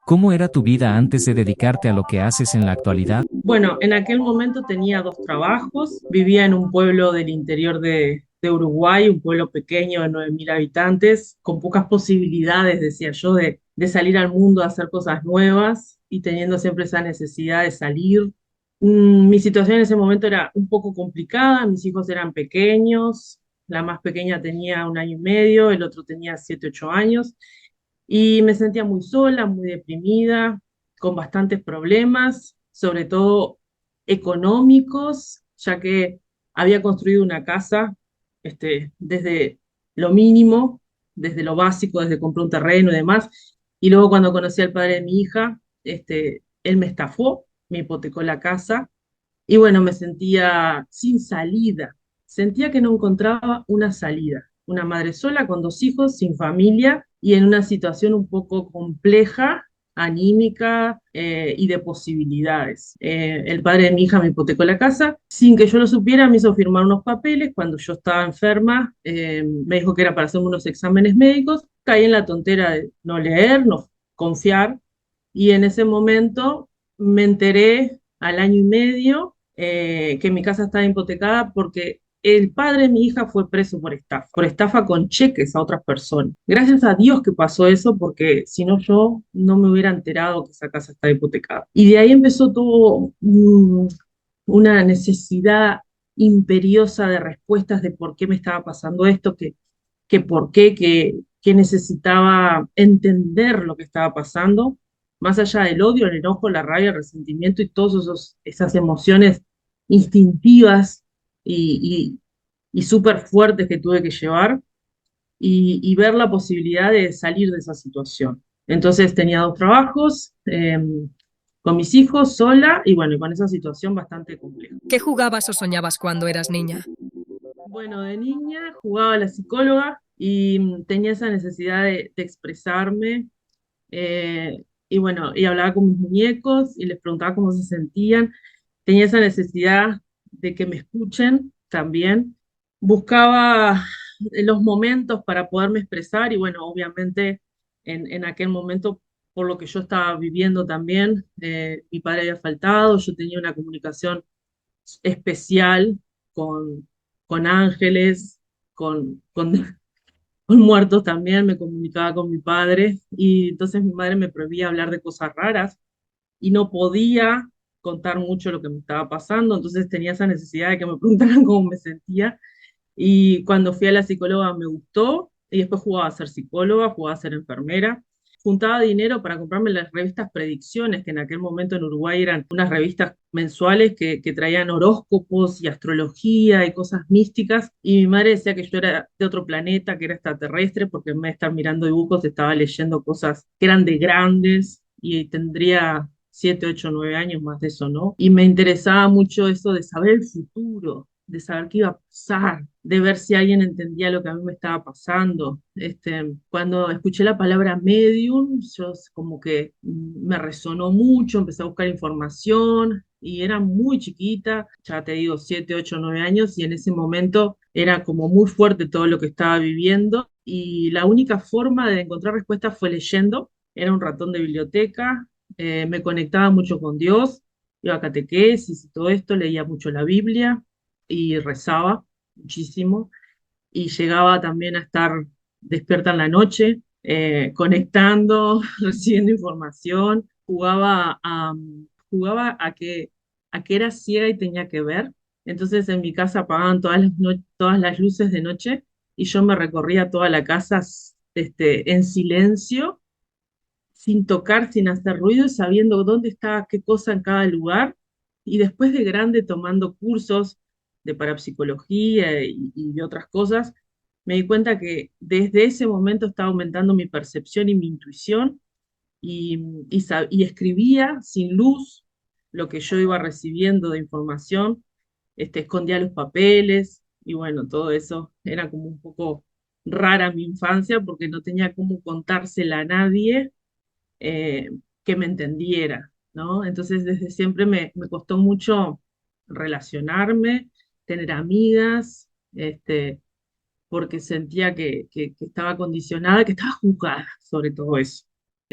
¿Cómo era tu vida antes de dedicarte a lo que haces en la actualidad? Bueno, en aquel momento tenía dos trabajos, vivía en un pueblo del interior de Uruguay, un pueblo pequeño de 9.000 habitantes, con pocas posibilidades, decía yo, de salir al mundo a hacer cosas nuevas y teniendo siempre esa necesidad de salir. Mi situación en ese momento era un poco complicada, mis hijos eran pequeños, la más pequeña tenía 1 año y medio, el otro tenía 7, 8 años, y me sentía muy sola, muy deprimida, con bastantes problemas, sobre todo económicos, ya que había construido una casa desde lo mínimo, desde lo básico, desde comprar un terreno y demás. Y luego cuando conocí al padre de mi hija, él me estafó, me hipotecó la casa y bueno, me sentía sin salida, sentía que no encontraba una salida. Una madre sola con dos hijos, sin familia y en una situación un poco compleja, anímica y de posibilidades. El padre de mi hija me hipotecó la casa, sin que yo lo supiera, me hizo firmar unos papeles. Cuando yo estaba enferma, me dijo que era para hacerme unos exámenes médicos. Caí en la tontera de no leer, no confiar, y en ese momento me enteré al 1 año y medio que mi casa estaba hipotecada porque el padre de mi hija fue preso por estafa con cheques a otras personas. Gracias a Dios que pasó eso, porque si no yo no me hubiera enterado que esa casa estaba hipotecada. Y de ahí empezó todo una necesidad imperiosa de respuestas de por qué me estaba pasando esto, que por qué, que necesitaba entender lo que estaba pasando, más allá del odio, el enojo, la rabia, el resentimiento y todas esas emociones instintivas y, y súper fuertes que tuve que llevar y ver la posibilidad de salir de esa situación. Entonces tenía dos trabajos, con mis hijos, sola y bueno, y con esa situación bastante compleja. ¿Qué jugabas o soñabas cuando eras niña? Bueno, de niña jugaba a la psicóloga y tenía esa necesidad de expresarme, y bueno, y hablaba con mis muñecos y les preguntaba cómo se sentían. Tenía esa necesidad de que me escuchen también. Buscaba los momentos para poderme expresar y bueno, obviamente en aquel momento, por lo que yo estaba viviendo también, mi padre había faltado, yo tenía una comunicación especial con, con ángeles, con muertos también, me comunicaba con mi padre y entonces mi madre me prohibía hablar de cosas raras y no podía contar mucho lo que me estaba pasando, entonces tenía esa necesidad de que me preguntaran cómo me sentía. Y cuando fui a la psicóloga me gustó y después jugaba a ser psicóloga, jugaba a ser enfermera. Juntaba dinero para comprarme las revistas Predicciones, que en aquel momento en Uruguay eran unas revistas mensuales que traían horóscopos y astrología y cosas místicas. Y mi madre decía que yo era de otro planeta, que era extraterrestre, porque en vez de estar mirando dibujos estaba leyendo cosas que eran de grandes y tendría 7, 8, 9 años, más de eso, ¿no? Y me interesaba mucho eso de saber el futuro, de saber qué iba a pasar, de ver si alguien entendía lo que a mí me estaba pasando. Cuando escuché la palabra medium, yo como que me resonó mucho, empecé a buscar información y era muy chiquita, ya te digo, 7, 8, 9 años, y en ese momento era como muy fuerte todo lo que estaba viviendo y la única forma de encontrar respuestas fue leyendo. Era un ratón de biblioteca, me conectaba mucho con Dios, iba a catequesis y todo esto, leía mucho la Biblia y rezaba muchísimo y llegaba también a estar despierta en la noche, conectando, recibiendo información, jugaba a que era ciega y tenía que ver. Entonces en mi casa apagaban todas las luces de noche y yo me recorría toda la casa en silencio, sin tocar, sin hacer ruido, y sabiendo dónde estaba qué cosa en cada lugar. Y después de grande, tomando cursos de parapsicología y de otras cosas, me di cuenta que desde ese momento estaba aumentando mi percepción y mi intuición y escribía sin luz lo que yo iba recibiendo de información, escondía los papeles y bueno, todo eso era como un poco rara mi infancia porque no tenía cómo contársela a nadie, eh, que me entendiera, ¿no? Entonces desde siempre me costó mucho relacionarme, tener amigas, porque sentía que estaba condicionada, que estaba juzgada sobre todo eso.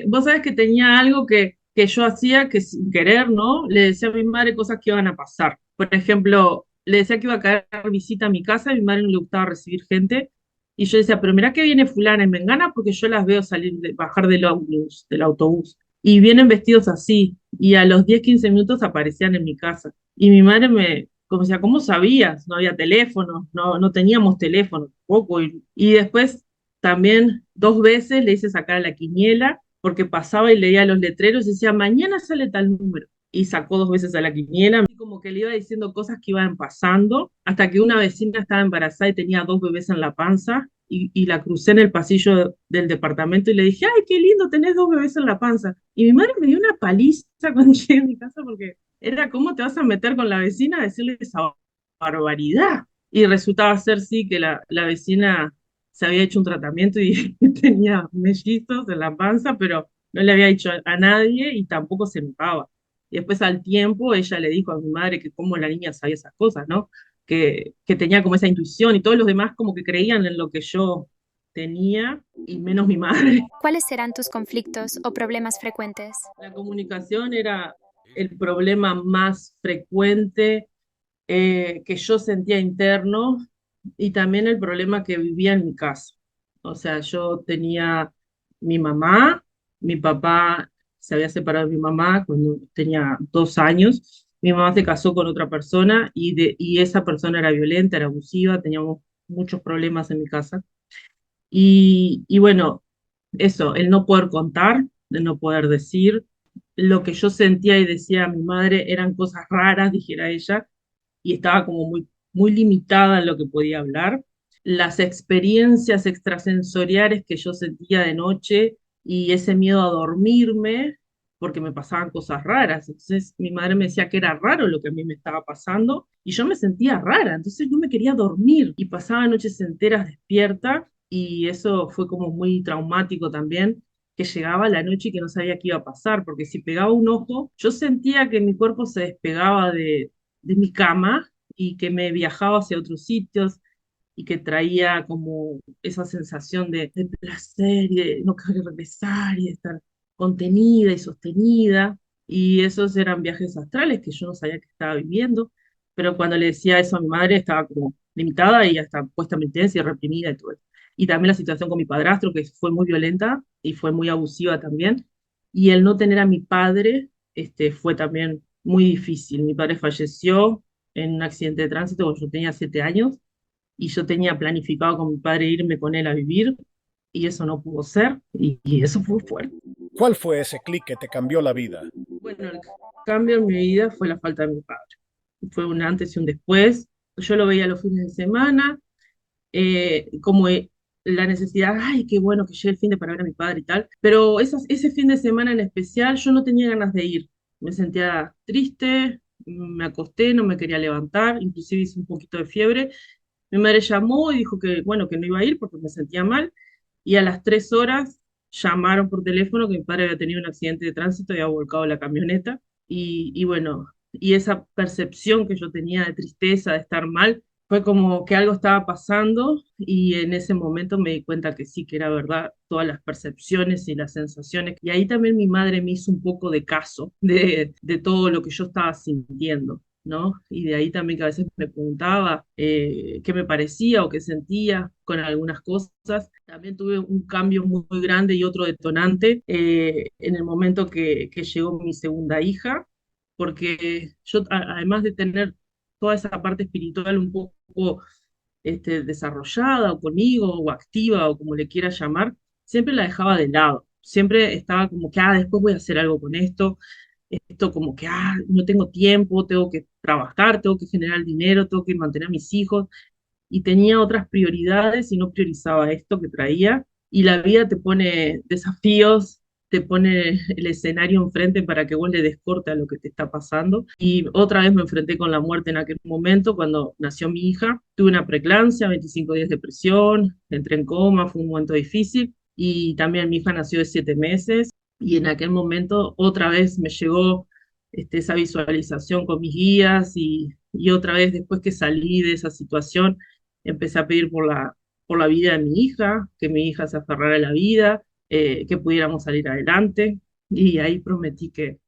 Vos sabés que tenía algo que yo hacía que sin querer, ¿no? Le decía a mi madre cosas que iban a pasar. Por ejemplo, le decía que iba a caer visita a mi casa, a mi madre no le gustaba recibir gente, y yo decía, pero mirá que viene fulana y mengana porque yo las veo salir, bajar del autobús, y vienen vestidos así, y a los 10 15 minutos aparecían en mi casa. Y mi madre como decía, ¿cómo sabías? No había teléfono, no teníamos teléfono tampoco, y después también 2 veces le hice sacar a la quiniela porque pasaba y leía los letreros y decía, mañana sale tal número. Y sacó 2 veces a la quiniela, y como que le iba diciendo cosas que iban pasando, hasta que una vecina estaba embarazada y tenía 2 bebés en la panza, y la crucé en el pasillo del departamento y le dije, ay, qué lindo, tenés 2 bebés en la panza. Y mi madre me dio una paliza cuando llegué a mi casa porque era, ¿cómo te vas a meter con la vecina a decirle esa barbaridad? Y resultaba ser, sí, que la vecina se había hecho un tratamiento y tenía mellizos en la panza, pero no le había dicho a nadie y tampoco se notaba. Y después al tiempo ella le dijo a mi madre que cómo la niña sabía esas cosas, ¿no? Que tenía como esa intuición y todos los demás como que creían en lo que yo tenía y menos mi madre. ¿Cuáles serán tus conflictos o problemas frecuentes? La comunicación era el problema más frecuente que yo sentía interno y también el problema que vivía en mi casa. O sea, yo tenía mi mamá, mi papá se había separado de mi mamá cuando tenía 2 años, mi mamá se casó con otra persona y esa persona era violenta, era abusiva, teníamos muchos problemas en mi casa. Y bueno, eso, el no poder contar, el no poder decir, lo que yo sentía y decía a mi madre eran cosas raras, dijera ella, y estaba como muy limitada en lo que podía hablar. Las experiencias extrasensoriales que yo sentía de noche y ese miedo a dormirme, porque me pasaban cosas raras. Entonces mi madre me decía que era raro lo que a mí me estaba pasando y yo me sentía rara, entonces no me quería dormir y pasaba noches enteras despierta y eso fue como muy traumático también, que llegaba la noche y que no sabía qué iba a pasar, porque si pegaba un ojo, yo sentía que mi cuerpo se despegaba de mi cama y que me viajaba hacia otros sitios y que traía como esa sensación de placer y de no querer regresar y de estar contenida y sostenida. Y esos eran viajes astrales que yo no sabía que estaba viviendo, pero cuando le decía eso a mi madre estaba como limitada y hasta puesta en penitencia y reprimida y todo eso. Y también la situación con mi padrastro, que fue muy violenta y fue muy abusiva también. Y el no tener a mi padre fue también muy difícil. Mi padre falleció en un accidente de tránsito cuando yo tenía 7 años y yo tenía planificado con mi padre irme con él a vivir y eso no pudo ser y eso fue fuerte. ¿Cuál fue ese clic que te cambió la vida? Bueno, el cambio en mi vida fue la falta de mi padre. Fue un antes y un después. Yo lo veía los fines de semana, como la necesidad, ay, qué bueno que llegue el fin de para ver a mi padre y tal, pero ese fin de semana en especial yo no tenía ganas de ir. Me sentía triste, me acosté, no me quería levantar, inclusive hice un poquito de fiebre. Mi madre llamó y dijo que, bueno, que no iba a ir porque me sentía mal. Y a las 3 horas llamaron por teléfono que mi padre había tenido un accidente de tránsito y había volcado la camioneta. Y bueno, y esa percepción que yo tenía de tristeza, de estar mal, fue como que algo estaba pasando y en ese momento me di cuenta que sí, que era verdad, todas las percepciones y las sensaciones. Y ahí también mi madre me hizo un poco de caso de todo lo que yo estaba sintiendo. ¿No? Y de ahí también que a veces me preguntaba qué me parecía o qué sentía con algunas cosas. También tuve un cambio muy grande y otro detonante en el momento que llegó mi segunda hija, porque yo, además de tener toda esa parte espiritual un poco desarrollada o conmigo o activa o como le quiera llamar, siempre la dejaba de lado. Siempre estaba como que, después voy a hacer algo con esto como que, no tengo tiempo, tengo que trabajar, tengo que generar dinero, tengo que mantener a mis hijos, y tenía otras prioridades y no priorizaba esto que traía, y la vida te pone desafíos, te pone el escenario enfrente para que vos le des corte a lo que te está pasando, y otra vez me enfrenté con la muerte en aquel momento, cuando nació mi hija, tuve una preeclampsia, 25 días de presión, entré en coma, fue un momento difícil, y también mi hija nació de 7 meses, y en aquel momento otra vez me llegó esa visualización con mis guías y otra vez después que salí de esa situación empecé a pedir por la vida de mi hija, que mi hija se aferrara a la vida que pudiéramos salir adelante. Y ahí prometí que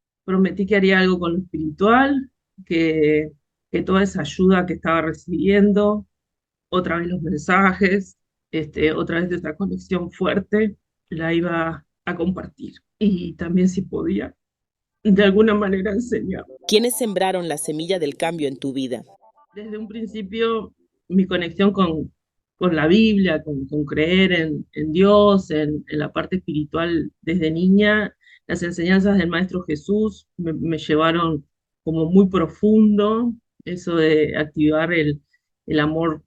haría algo con lo espiritual, que, que toda esa ayuda que estaba recibiendo, otra vez los mensajes, otra vez esa conexión fuerte, la iba a compartir. Y también si podía, de alguna manera enseñar. ¿Quiénes sembraron la semilla del cambio en tu vida? Desde un principio, mi conexión con la Biblia, con creer en Dios, en la parte espiritual desde niña, las enseñanzas del Maestro Jesús me llevaron como muy profundo, eso de activar el amor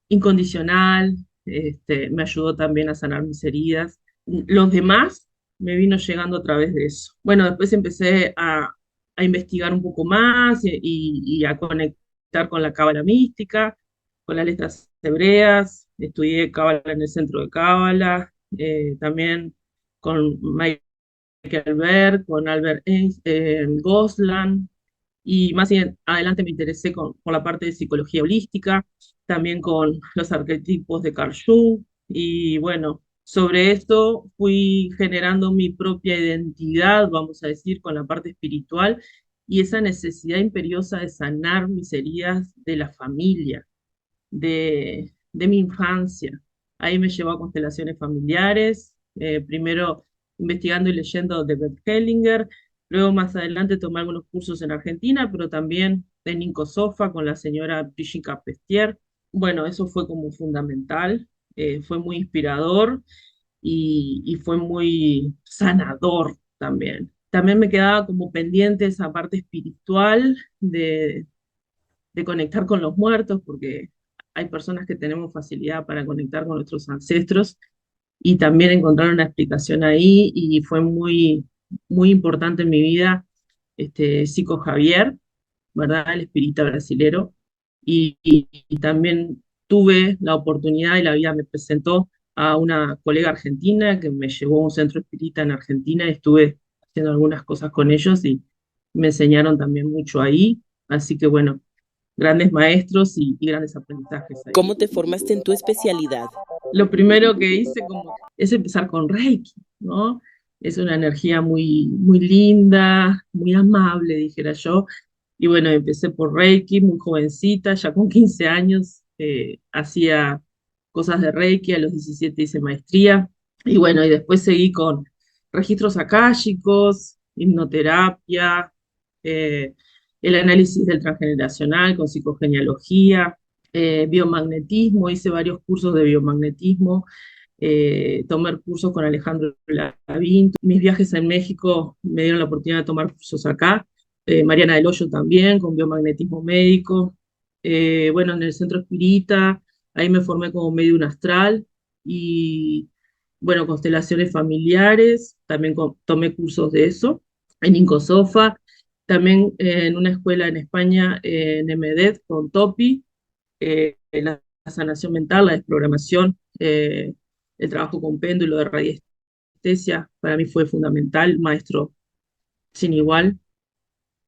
incondicional, me ayudó también a sanar mis heridas. Los demás me vino llegando a través de eso. Bueno, después empecé a investigar un poco más y a conectar con la cábala mística, con las letras hebreas, estudié cábala en el centro de cábala, también con Michael Berg, con Albert Goslan, y más adelante me interesé por la parte de psicología holística, también con los arquetipos de Carl Jung, y bueno, sobre esto fui generando mi propia identidad, vamos a decir, con la parte espiritual, y esa necesidad imperiosa de sanar mis heridas de la familia, de mi infancia. Ahí me llevó a constelaciones familiares, primero investigando y leyendo de Bert Hellinger, luego más adelante tomé algunos cursos en Argentina, pero también en Incosofa con la señora Brigitte Pestier. Bueno, eso fue como fundamental, fue muy inspirador y fue muy sanador también. También me quedaba como pendiente esa parte espiritual de conectar con los muertos, porque hay personas que tenemos facilidad para conectar con nuestros ancestros y también encontrar una explicación ahí y fue muy importante en mi vida Psico Javier, ¿verdad? El espírita brasilero y también tuve la oportunidad y la vida me presentó a una colega argentina que me llevó a un centro espírita en Argentina y estuve haciendo algunas cosas con ellos y me enseñaron también mucho ahí, así que bueno, grandes maestros y grandes aprendizajes ahí. ¿Cómo te formaste en tu especialidad? Lo primero que hice es empezar con Reiki, ¿no? Es una energía muy linda, muy amable, dijera yo. Y bueno, empecé por Reiki, muy jovencita, ya con 15 años hacía cosas de Reiki, a los 17 hice maestría. Y bueno, y después seguí con registros akáshicos, hipnoterapia, eh, el análisis del transgeneracional con psicogenealogía, biomagnetismo, hice varios cursos de biomagnetismo, tomé cursos con Alejandro Lavín. Mis viajes en México me dieron la oportunidad de tomar cursos acá, Mariana del Hoyo también, con biomagnetismo médico. Bueno, en el centro espírita, ahí me formé como medium astral y, bueno, constelaciones familiares, también tomé cursos de eso, en Incosofa, también en una escuela en España, en EMEDET, con Topi, la sanación mental, la desprogramación, el trabajo con péndulo de radiestesia, para mí fue fundamental, maestro sin igual.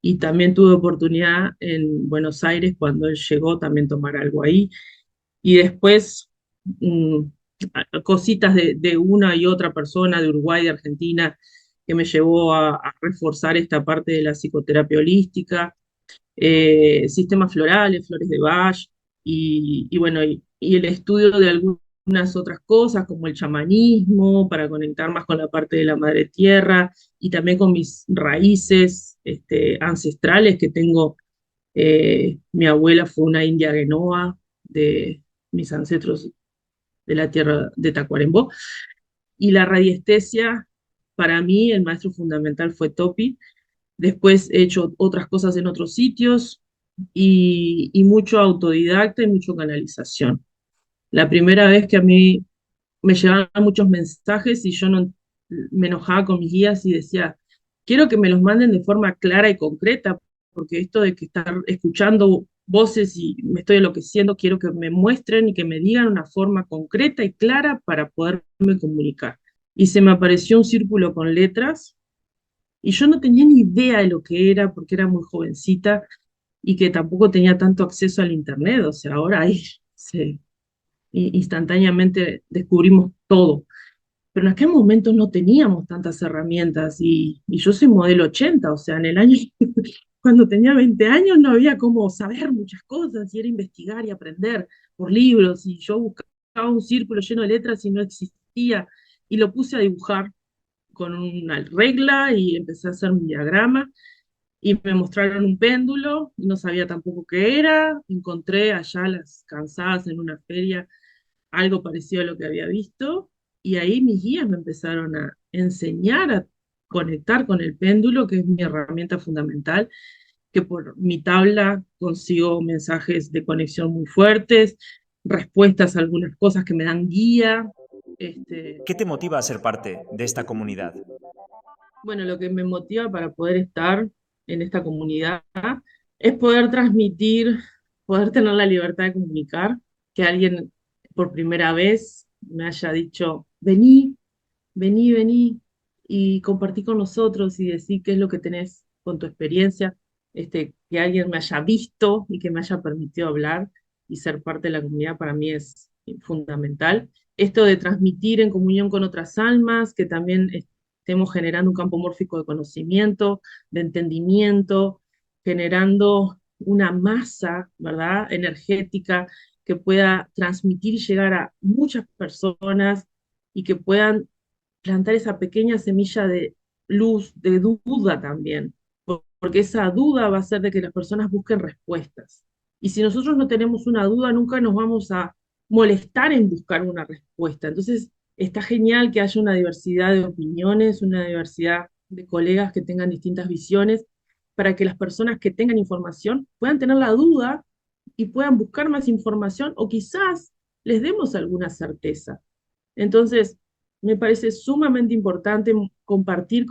Y también tuve oportunidad en Buenos Aires, cuando él llegó, también tomar algo ahí. Y después, mm, cositas de una y otra persona, de Uruguay, de Argentina, que me llevó a reforzar esta parte de la psicoterapia holística, sistemas florales, flores de Bach, y bueno, y el estudio de algunas otras cosas, como el chamanismo, para conectar más con la parte de la madre tierra, y también con mis raíces ancestrales que tengo. Mi abuela fue una india genoa de mis ancestros de la tierra de Tacuarembó, y la radiestesia, para mí, el maestro fundamental fue Topi. Después he hecho otras cosas en otros sitios y mucho autodidacta y mucho canalización. La primera vez que a mí me llegaban muchos mensajes y yo no, me enojaba con mis guías y decía, quiero que me los manden de forma clara y concreta, porque esto de que estar escuchando voces y me estoy enloqueciendo, quiero que me muestren y que me digan una forma concreta y clara para poderme comunicar. Y se me apareció un círculo con letras y yo no tenía ni idea de lo que era porque era muy jovencita y que tampoco tenía tanto acceso al internet, o sea, ahora ahí instantáneamente descubrimos todo. pero en aquel momento no teníamos tantas herramientas y yo soy modelo 80, o sea, en el año, cuando tenía 20 años no había cómo saber muchas cosas y era investigar y aprender por libros y yo buscaba un círculo lleno de letras y no existía y lo puse a dibujar con una regla y empecé a hacer un diagrama y me mostraron un péndulo y no sabía tampoco qué era, encontré allá las cansadas en una feria algo parecido a lo que había visto, y ahí mis guías me empezaron a enseñar a conectar con el péndulo, que es mi herramienta fundamental, que por mi tabla consigo mensajes de conexión muy fuertes, respuestas a algunas cosas que me dan guía. ¿Qué te motiva a ser parte de esta comunidad? Bueno, lo que me motiva para poder estar en esta comunidad es poder transmitir, poder tener la libertad de comunicar, que alguien por primera vez me haya dicho, vení, vení, vení, y compartí con nosotros y decir qué es lo que tenés con tu experiencia, que alguien me haya visto y que me haya permitido hablar y ser parte de la comunidad para mí es fundamental. Esto de transmitir en comunión con otras almas, que también estemos generando un campo mórfico de conocimiento, de entendimiento, generando una masa, ¿verdad?, energética que pueda transmitir y llegar a muchas personas y que puedan plantar esa pequeña semilla de luz, de duda también, porque esa duda va a hacer de que las personas busquen respuestas. Y si nosotros no tenemos una duda, nunca nos vamos a molestar en buscar una respuesta. Entonces, está genial que haya una diversidad de opiniones, una diversidad de colegas que tengan distintas visiones, para que las personas que tengan información puedan tener la duda y puedan buscar más información o quizás les demos alguna certeza. Entonces, me parece sumamente importante compartir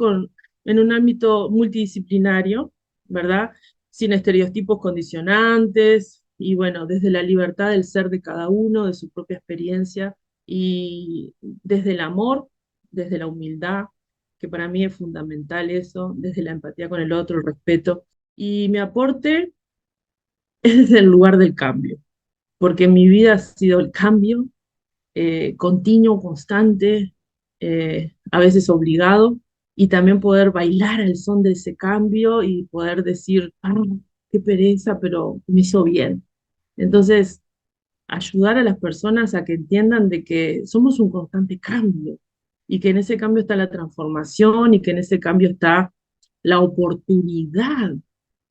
en un ámbito multidisciplinario, ¿verdad? Sin estereotipos condicionantes y bueno, desde la libertad del ser de cada uno, de su propia experiencia y desde el amor, desde la humildad, que para mí es fundamental eso, desde la empatía con el otro, el respeto. Y mi aporte es desde el lugar del cambio, porque mi vida ha sido el cambio continuo, constante, a veces obligado, y también poder bailar al son de ese cambio y poder decir, ah, qué pereza, pero me hizo bien. Entonces, ayudar a las personas a que entiendan de que somos un constante cambio y que en ese cambio está la transformación y que en ese cambio está la oportunidad,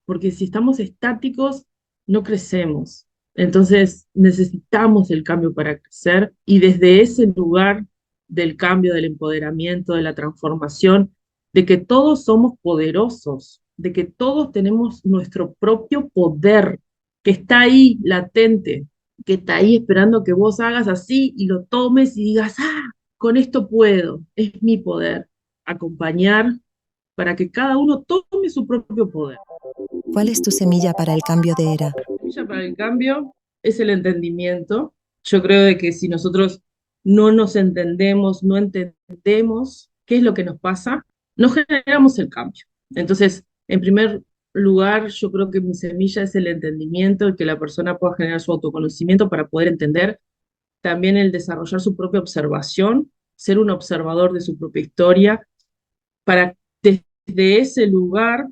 porque si estamos estáticos, no crecemos. Entonces necesitamos el cambio para crecer y desde ese lugar del cambio, del empoderamiento, de la transformación, de que todos somos poderosos, de que todos tenemos nuestro propio poder, que está ahí latente, que está ahí esperando que vos hagas así y lo tomes y digas, ah, con esto puedo, es mi poder. Acompañar para que cada uno tome su propio poder. ¿Cuál es tu semilla para el cambio de era? La semilla para el cambio es el entendimiento. Yo creo de que si nosotros no nos entendemos, no entendemos qué es lo que nos pasa, no generamos el cambio. Entonces, en primer lugar, yo creo que mi semilla es el entendimiento, el que la persona pueda generar su autoconocimiento para poder entender, también el desarrollar su propia observación, ser un observador de su propia historia, para desde ese lugar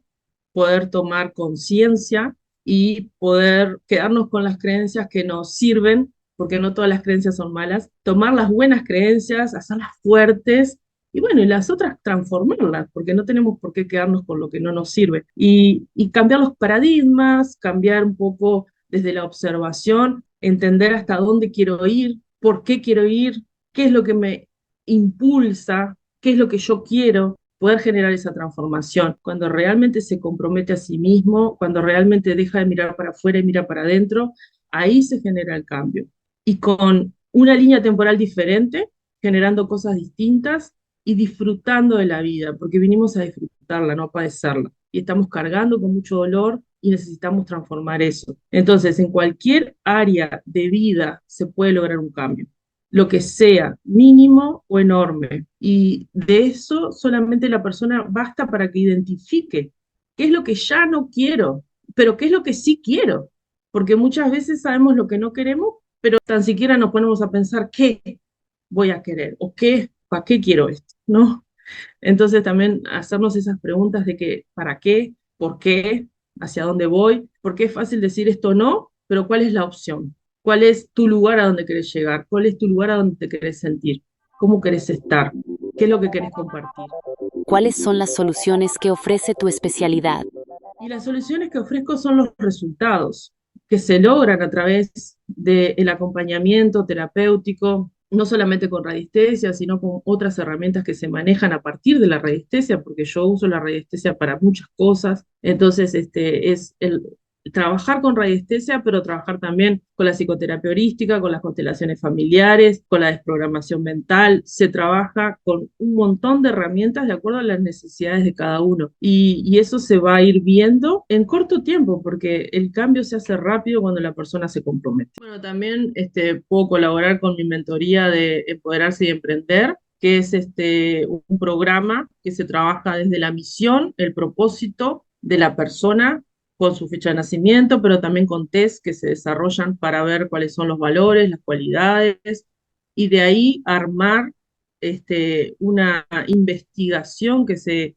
poder tomar conciencia y poder quedarnos con las creencias que nos sirven, porque no todas las creencias son malas, tomar las buenas creencias, hacerlas fuertes y bueno, y las otras transformarlas, porque no tenemos por qué quedarnos con lo que no nos sirve. Y cambiar los paradigmas, cambiar un poco desde la observación, entender hasta dónde quiero ir, por qué quiero ir, qué es lo que me impulsa, qué es lo que yo quiero, poder generar esa transformación. Cuando realmente se compromete a sí mismo, cuando realmente deja de mirar para afuera y mira para adentro, ahí se genera el cambio. Y con una línea temporal diferente, generando cosas distintas y disfrutando de la vida, porque vinimos a disfrutarla, no a padecerla. Y estamos cargando con mucho dolor y necesitamos transformar eso. Entonces, en cualquier área de vida se puede lograr un cambio, lo que sea, mínimo o enorme. Y de eso solamente la persona basta para que identifique qué es lo que ya no quiero, pero qué es lo que sí quiero. Porque muchas veces sabemos lo que no queremos, pero tan siquiera nos ponemos a pensar qué voy a querer o qué ¿para qué quiero esto? ¿No? Entonces también hacernos esas preguntas de que, ¿para qué? ¿Por qué? ¿Hacia dónde voy? Porque es fácil decir esto no, pero ¿cuál es la opción? ¿Cuál es tu lugar a donde querés llegar? ¿Cuál es tu lugar a donde te querés sentir? ¿Cómo querés estar? ¿Qué es lo que querés compartir? ¿Cuáles son las soluciones que ofrece tu especialidad? Y las soluciones que ofrezco son los resultados que se logran a través del acompañamiento terapéutico, no solamente con radiestesia, sino con otras herramientas que se manejan a partir de la radiestesia, porque yo uso la radiestesia para muchas cosas. Entonces, es el trabajar con radiestesia, pero trabajar también con la psicoterapia holística, con las constelaciones familiares, con la desprogramación mental. Se trabaja con un montón de herramientas de acuerdo a las necesidades de cada uno. Y eso se va a ir viendo en corto tiempo, porque el cambio se hace rápido cuando la persona se compromete. Bueno, también puedo colaborar con mi mentoría de Empoderarse y Emprender, que es un programa que se trabaja desde la misión, el propósito de la persona, con su fecha de nacimiento, pero también con test que se desarrollan para ver cuáles son los valores, las cualidades, y de ahí armar una investigación que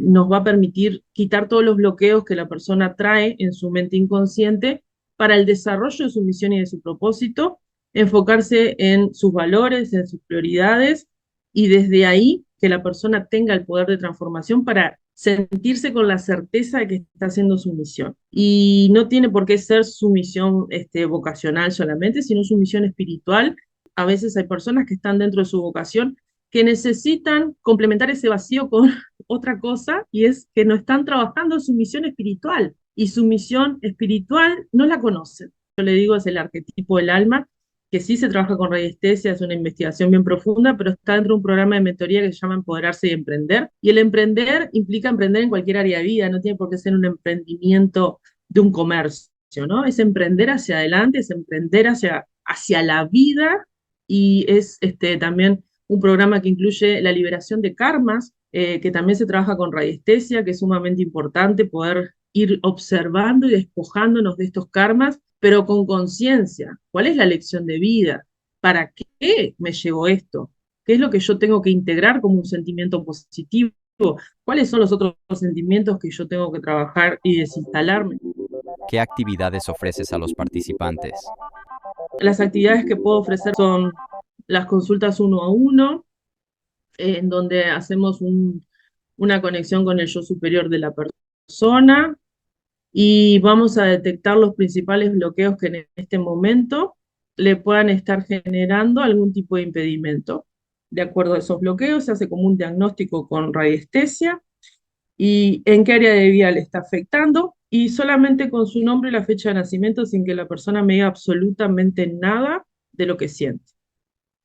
nos va a permitir quitar todos los bloqueos que la persona trae en su mente inconsciente para el desarrollo de su misión y de su propósito, enfocarse en sus valores, en sus prioridades, y desde ahí que la persona tenga el poder de transformación para sentirse con la certeza de que está haciendo su misión. Y no tiene por qué ser su misión vocacional solamente, sino su misión espiritual. A veces hay personas que están dentro de su vocación que necesitan complementar ese vacío con otra cosa, y es que no están trabajando su misión espiritual, y su misión espiritual no la conocen. Yo le digo, es el arquetipo del alma, que sí se trabaja con radiestesia, es una investigación bien profunda, pero está dentro de un programa de mentoría que se llama Empoderarse y Emprender. Y el emprender implica emprender en cualquier área de vida, no tiene por qué ser un emprendimiento de un comercio, ¿no? Es emprender hacia adelante, es emprender hacia la vida, y es también un programa que incluye la liberación de karmas, que también se trabaja con radiestesia, que es sumamente importante poder ir observando y despojándonos de estos karmas, pero con conciencia. ¿Cuál es la lección de vida? ¿Para qué me llegó esto? ¿Qué es lo que yo tengo que integrar como un sentimiento positivo? ¿Cuáles son los otros sentimientos que yo tengo que trabajar y desinstalarme? ¿Qué actividades ofreces a los participantes? Las actividades que puedo ofrecer son las consultas 1 a 1, en donde hacemos una conexión con el yo superior de la persona, y vamos a detectar los principales bloqueos que en este momento le puedan estar generando algún tipo de impedimento. De acuerdo a esos bloqueos, se hace como un diagnóstico con radiestesia y en qué área de vida le está afectando, y solamente con su nombre y la fecha de nacimiento, sin que la persona me diga absolutamente nada de lo que siente.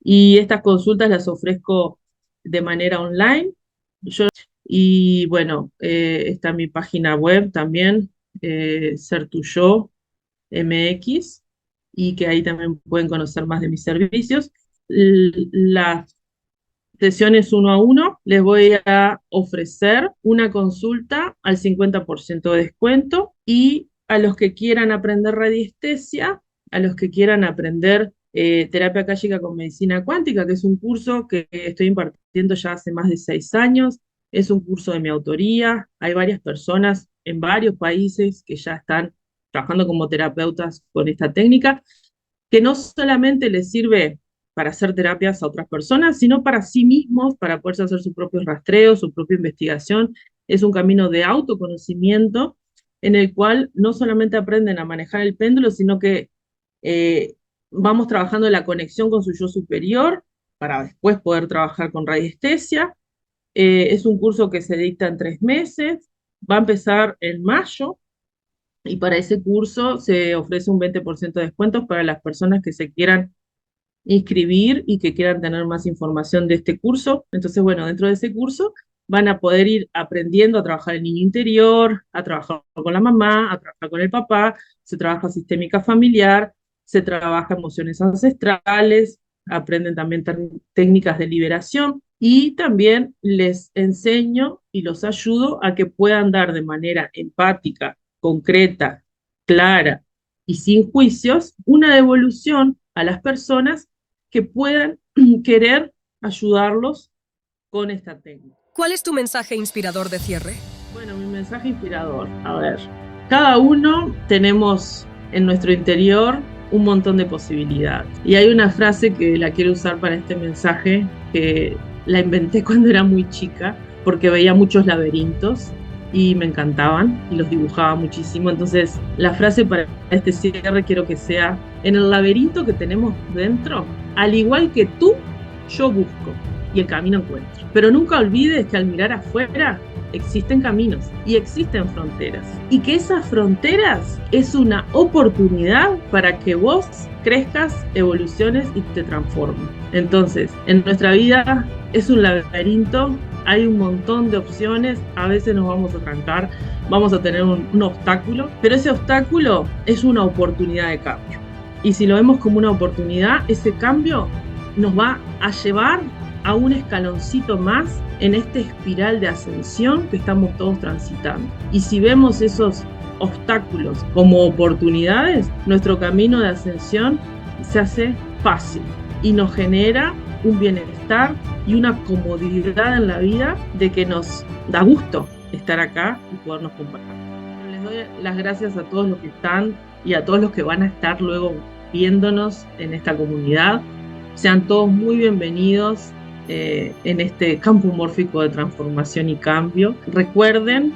Y estas consultas las ofrezco de manera online. Y bueno, está mi página web también, Ser Tu Yo MX, y que ahí también pueden conocer más de mis servicios. Las sesiones 1 a 1 les voy a ofrecer una consulta al 50% de descuento, y a los que quieran aprender radiestesia, a los que quieran aprender terapia akáshica con medicina cuántica, que es un curso que estoy impartiendo ya hace más de 6 años, es un curso de mi autoría. Hay varias personas en varios países que ya están trabajando como terapeutas con esta técnica, que no solamente les sirve para hacer terapias a otras personas, sino para sí mismos, para poder hacer sus propios rastreos, su propia investigación. Es un camino de autoconocimiento en el cual no solamente aprenden a manejar el péndulo, sino que vamos trabajando la conexión con su yo superior para después poder trabajar con radiestesia. Es un curso que se dicta en 3 meses, va a empezar en mayo, y para ese curso se ofrece un 20% de descuentos para las personas que se quieran inscribir y que quieran tener más información de este curso. Entonces, bueno, dentro de ese curso van a poder ir aprendiendo a trabajar el niño interior, a trabajar con la mamá, a trabajar con el papá, se trabaja sistémica familiar, se trabaja emociones ancestrales, aprenden también técnicas de liberación, y también les enseño y los ayudo a que puedan dar de manera empática, concreta, clara y sin juicios una devolución a las personas que puedan querer ayudarlos con esta técnica. ¿Cuál es tu mensaje inspirador de cierre? Bueno, mi mensaje inspirador, a ver, cada uno tenemos en nuestro interior un montón de posibilidades. Y hay una frase que la quiero usar para este mensaje, que la inventé cuando era muy chica, porque veía muchos laberintos y me encantaban y los dibujaba muchísimo. Entonces, la frase para este cierre quiero que sea: en el laberinto que tenemos dentro, al igual que tú, yo busco y el camino encuentro. Pero nunca olvides que al mirar afuera existen caminos y existen fronteras, y que esas fronteras es una oportunidad para que vos crezcas, evoluciones y te transformes. Entonces, en nuestra vida es un laberinto, hay un montón de opciones, a veces nos vamos a trancar, vamos a tener un obstáculo, pero ese obstáculo es una oportunidad de cambio. Y si lo vemos como una oportunidad, ese cambio nos va a llevar a un escaloncito más en esta espiral de ascensión que estamos todos transitando. Y si vemos esos obstáculos como oportunidades, nuestro camino de ascensión se hace fácil y nos genera un bienestar y una comodidad en la vida de que nos da gusto estar acá y podernos compartir. Les doy las gracias a todos los que están y a todos los que van a estar luego viéndonos en esta comunidad. Sean todos muy bienvenidos en este campo mórfico de transformación y cambio. Recuerden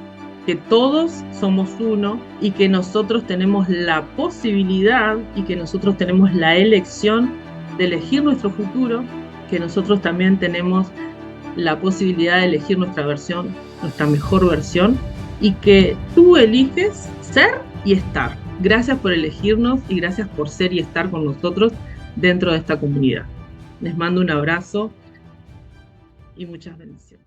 que todos somos uno y que nosotros tenemos la posibilidad y que nosotros tenemos la elección de elegir nuestro futuro, que nosotros también tenemos la posibilidad de elegir nuestra versión, nuestra mejor versión, y que tú eliges ser y estar. Gracias por elegirnos y gracias por ser y estar con nosotros dentro de esta comunidad. Les mando un abrazo y muchas bendiciones.